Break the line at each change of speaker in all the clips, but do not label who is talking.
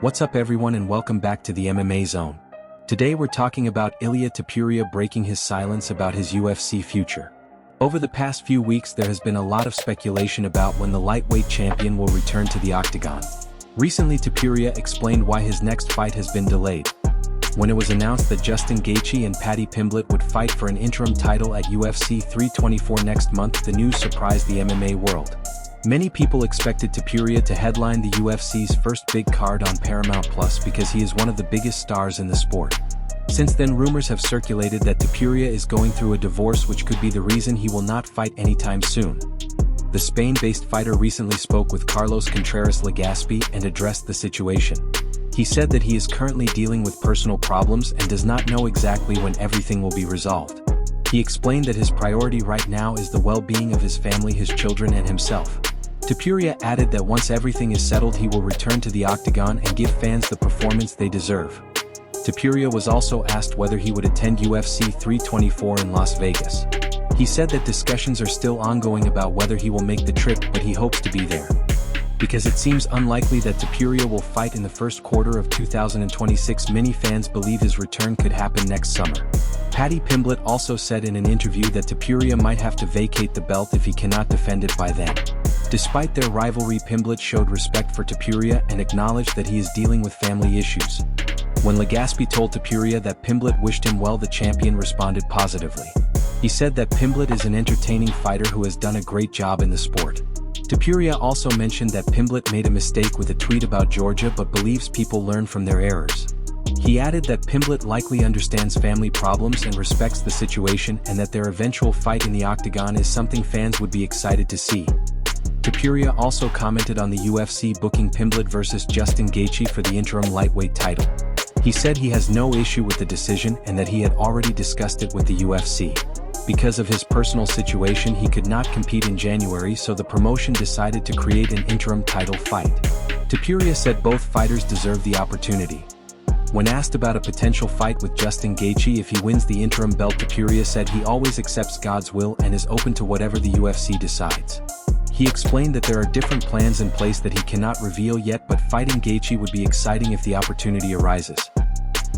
What's up everyone and welcome back to the MMA Zone. Today we're talking about Ilia Topuria breaking his silence about his UFC future. Over the past few weeks there has been a lot of speculation about when the lightweight champion will return to the octagon. Recently Topuria explained why his next fight has been delayed. When it was announced that Justin Gaethje and Paddy Pimblett would fight for an interim title at UFC 324 next month, the news surprised the MMA world. Many people expected Topuria to headline the UFC's first big card on Paramount Plus because he is one of the biggest stars in the sport. Since then rumors have circulated that Topuria is going through a divorce, which could be the reason he will not fight anytime soon. The Spain-based fighter recently spoke with Carlos Contreras Legaspi and addressed the situation. He said that he is currently dealing with personal problems and does not know exactly when everything will be resolved. He explained that his priority right now is the well-being of his family, his children and himself. Topuria added that once everything is settled he will return to the octagon and give fans the performance they deserve. Topuria was also asked whether he would attend UFC 324 in Las Vegas. He said that discussions are still ongoing about whether he will make the trip, but he hopes to be there. Because it seems unlikely that Topuria will fight in the first quarter of 2026, many fans believe his return could happen next summer. Paddy Pimblett also said in an interview that Topuria might have to vacate the belt if he cannot defend it by then. Despite their rivalry, Pimblett showed respect for Topuria and acknowledged that he is dealing with family issues. When Legaspi told Topuria that Pimblett wished him well, the champion responded positively. He said that Pimblett is an entertaining fighter who has done a great job in the sport. Topuria also mentioned that Pimblett made a mistake with a tweet about Georgia but believes people learn from their errors. He added that Pimblett likely understands family problems and respects the situation, and that their eventual fight in the octagon is something fans would be excited to see. Topuria also commented on the UFC booking Pimblett versus Justin Gaethje for the interim lightweight title. He said he has no issue with the decision and that he had already discussed it with the UFC. Because of his personal situation he could not compete in January, so the promotion decided to create an interim title fight. Topuria said both fighters deserve the opportunity. When asked about a potential fight with Justin Gaethje if he wins the interim belt, Topuria said he always accepts God's will and is open to whatever the UFC decides. He explained that there are different plans in place that he cannot reveal yet, but fighting Gaethje would be exciting if the opportunity arises.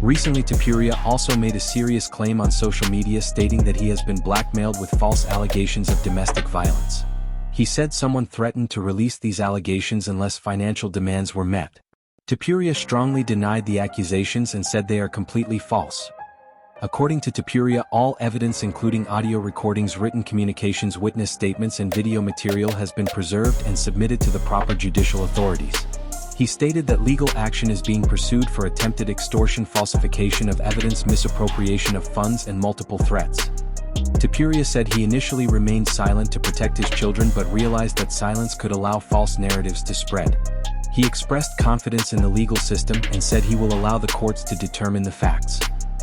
Recently Topuria also made a serious claim on social media, stating that he has been blackmailed with false allegations of domestic violence. He said someone threatened to release these allegations unless financial demands were met. Topuria strongly denied the accusations and said they are completely false. According to Topuria, all evidence including audio recordings, written communications, witness statements and video material has been preserved and submitted to the proper judicial authorities. He stated that legal action is being pursued for attempted extortion, falsification of evidence, misappropriation of funds and multiple threats. Topuria said he initially remained silent to protect his children but realized that silence could allow false narratives to spread. He expressed confidence in the legal system and said he will allow the courts to determine the facts.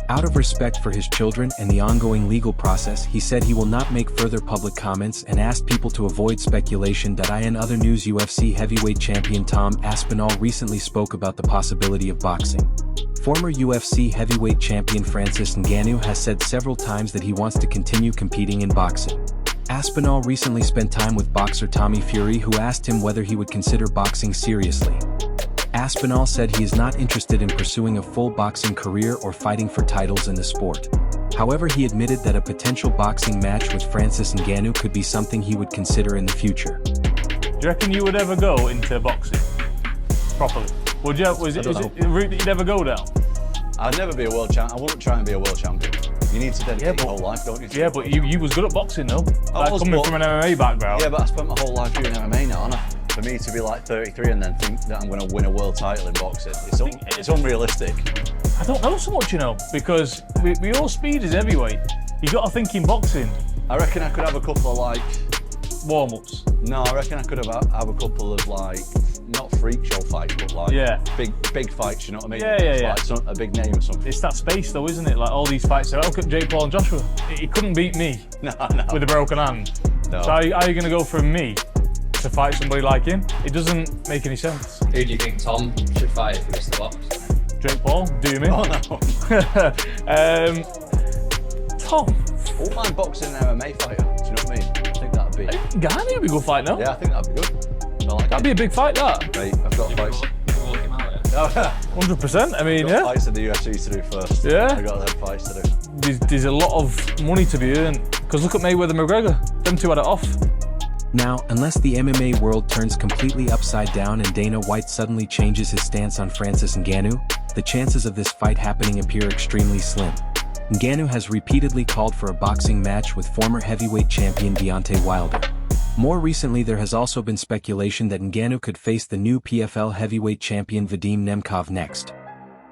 Out of respect for his children and the ongoing legal process, he said he will not make further public comments and asked people to avoid speculation. In other news, UFC heavyweight champion Tom Aspinall recently spoke about the possibility of boxing. Former UFC heavyweight champion Francis Ngannou has said several times that he wants to continue competing in boxing. Aspinall recently spent time with boxer Tommy Fury, who asked him whether he would consider boxing seriously. Aspinall said he is not interested in pursuing a full boxing career or fighting for titles in the sport. However, he admitted that a potential boxing match with Francis Ngannou could be something he would consider in the future.
Do you reckon you would ever go into boxing? Properly? Is it a route that you'd ever go down?
I'd never be a world champion. I wouldn't try and be a world champion. You need to dedicate your whole life, don't you?
Yeah, but you was good at boxing though. Coming from an MMA background.
Yeah, but I spent my whole life doing MMA now, haven't I? For me to be like 33 and then think that I'm going to win a world title in boxing, it's unrealistic.
I don't know so much, you know, because with your speed is heavyweight. You got to think in boxing.
I reckon I could have a couple of like
warm-ups.
No, I reckon I could have a couple of like not freak show fights, but like big fights. You know what I mean?
Yeah.
Like a big name or something.
It's that space though, isn't it? Like all these fights. Look at Jake Paul and Joshua. He couldn't beat me.
No.
With a broken hand.
No.
So how are you going to go from me to fight somebody like him? It doesn't make any sense.
Who do you think Tom should fight if he was to box?
Jake Paul, do me.
Oh no.
Tom.
I wouldn't mind boxing an MMA fighter. Do you know what I mean? I think that'd be.
Ghani would be a good fight, no?
Yeah, I think that'd be good.
That'd be a big fight, that.
Right, I've got fights.
You walk him out, yeah?
100%. I mean, yeah.
Fights in the UFC to do first.
Yeah.
I got them fights to do.
There's a lot of money to be earned. Because look at Mayweather McGregor. Them two had it off.
Now, unless the MMA world turns completely upside down and Dana White suddenly changes his stance on Francis Ngannou, the chances of this fight happening appear extremely slim. Ngannou has repeatedly called for a boxing match with former heavyweight champion Deontay Wilder. More recently, there has also been speculation that Ngannou could face the new PFL heavyweight champion Vadim Nemkov next.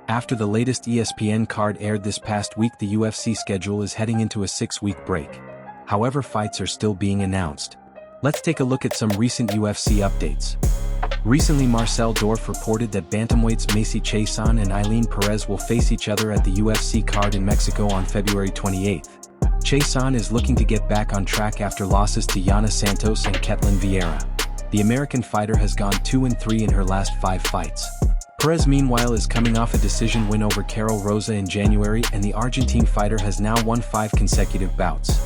After the latest ESPN card aired this past week, the UFC schedule is heading into a 6-week break. However, fights are still being announced. Let's take a look at some recent UFC updates. Recently, Marcel Dorf reported that bantamweights Macy Chiasson and Eileen Perez will face each other at the UFC card in Mexico on February 28th. Chiasson is looking to get back on track after losses to Yana Santos and Ketlin Vieira. The American fighter has gone 2-3 in her last 5 fights. Perez meanwhile is coming off a decision win over Carol Rosa in January, and the Argentine fighter has now won 5 consecutive bouts.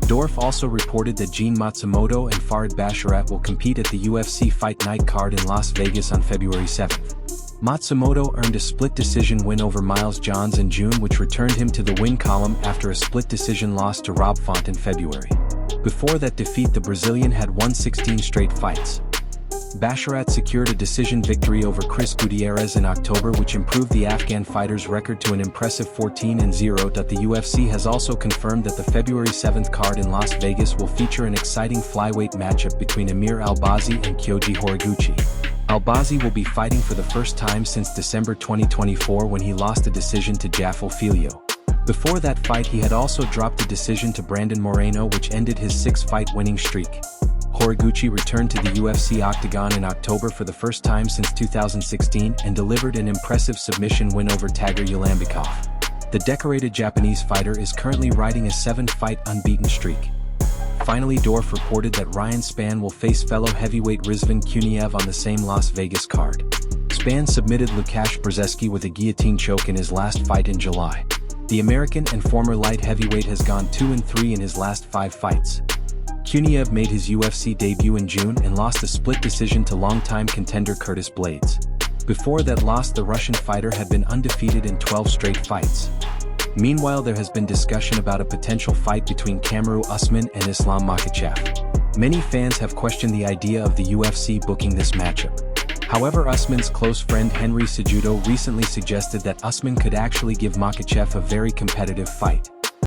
Dorf also reported that Jean Matsumoto and Farid Basharat will compete at the UFC Fight Night card in Las Vegas on February 7th. Matsumoto earned a split decision win over Miles Johns in June, which returned him to the win column after a split decision loss to Rob Font in February. Before that defeat, the Brazilian had won 16 straight fights. Basharat secured a decision victory over Chris Gutierrez in October, which improved the Afghan fighter's record to an impressive 14-0. The UFC has also confirmed that the February 7th card in Las Vegas will feature an exciting flyweight matchup between Amir Albazi and Kyoji Horiguchi. Albazi will be fighting for the first time since December 2024, when he lost a decision to Jaffel Filho. Before that fight, he had also dropped a decision to Brandon Moreno, which ended his 6-fight winning streak. Horiguchi returned to the UFC octagon in October for the first time since 2016 and delivered an impressive submission win over Tager Ulambikov. The decorated Japanese fighter is currently riding a 7-fight unbeaten streak. Finally, Dorf reported that Ryan Spann will face fellow heavyweight Rizvan Kuniev on the same Las Vegas card. Spann submitted Lukasz Brzeski with a guillotine choke in his last fight in July. The American and former light heavyweight has gone 2-3 in his last 5 fights. Kuniev made his UFC debut in June and lost a split decision to longtime contender Curtis Blades. Before that loss, the Russian fighter had been undefeated in 12 straight fights. Meanwhile, there has been discussion about a potential fight between Kamaru Usman and Islam Makhachev. Many fans have questioned the idea of the UFC booking this matchup. However, Usman's close friend Henry Cejudo recently suggested that Usman could actually give Makhachev a very competitive fight.